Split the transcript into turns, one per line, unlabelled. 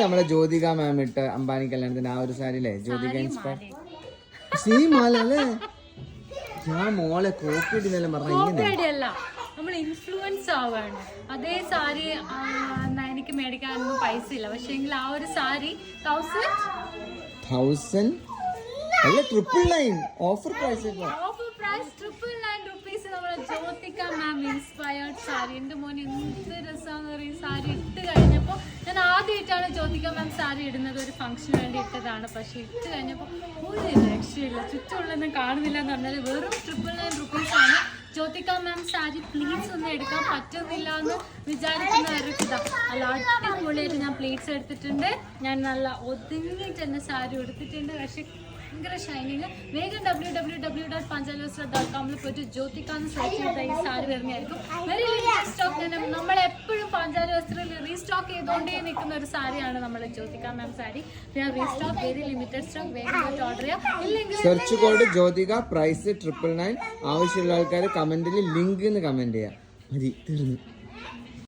നമ്മളെ ജ്യോതിക മാം ഇട്ട് അംബാനി കല്യാണത്തിന് ആ ഒരു സാരിയില്ലേ, ജ്യോതിക ഇൻസ്പയർ സെയിം അല്ലേ? ഞാൻ മോളെ കോപ്പി ഇടുന്നെല്ലാം പറഞ്ഞ
നമ്മൾ ഇൻഫ്ലുവൻസ് ആവാണ്. അതേ സാരി എനിക്ക് മേടിക്കാനൊന്നും പൈസ ഇല്ല, പക്ഷെ എങ്കിൽ ആ ഒരു സാരി
1000 അല്ല 999 ഓഫർ പ്രൈസ്
₹999 നമ്മളെ ജ്യോതിക മാം ഇൻസ്പയർഡ് സാരി. എന്റെ മോനെ എന്ത് രസമാണെന്ന് പറയും സാരി ഇട്ട് കഴിഞ്ഞപ്പോൾ. ഞാൻ ആദ്യമായിട്ടാണ് ജ്യോതിക മാം സാരി ഇടുന്നത്, ഒരു ഫംഗ്ഷന് വേണ്ടി ഇട്ടതാണ്. പക്ഷെ ഇട്ട് കഴിഞ്ഞപ്പോൾ ഒരു രക്ഷയില്ല, ചുറ്റുമുള്ളൊന്നും കാണുന്നില്ല എന്ന് പറഞ്ഞാൽ വെറും ₹999 ആണ്. ജ്യോതിക മാം സാരി പ്ലീറ്റ്സ് ഒന്നും എടുക്കാൻ പറ്റുന്നില്ല എന്ന് വിചാരിക്കുന്നവർക്ക് ഇതാ അല്ല അടിപൊളിയായിട്ട് ഞാൻ പ്ലീറ്റ്സ് എടുത്തിട്ടുണ്ട്. ഞാൻ നല്ല ഒതുങ്ങിയിട്ട് തന്നെ സാരി എടുത്തിട്ടുണ്ട്. പക്ഷെ ഭയങ്കര ഷൈനിങ്. വേഗം www.panchalivastra.com പോയിട്ട് ജ്യോതിക എന്ന് സെർച്ച് ചെയ്താൽ ഈ സാരി വരുന്നതായിരിക്കും. Very limited stock. നമ്മളെപ്പോഴും പാഞ്ചാലി വസ്ത്രയിൽ റീസ്റ്റോക്ക് ചെയ്തുകൊണ്ടേ നിൽക്കുന്ന ഒരു സാരിയാണ് നമ്മുടെ Jyothika ma'am sari. Restock very limited stock. വേഗം പോയിട്ട് ഓർഡർ ചെയ്യാം. ഇല്ലെങ്കിൽ
സെർച്ച് കോഡ് ജ്യോതിക, പ്രൈസ് 999. ആവശ്യമുള്ള ആൾക്കാർ കമന്റിൽ ലിങ്ക് എന്ന് കമന്റ് ചെയ്യാം. മതി, തീർന്നു.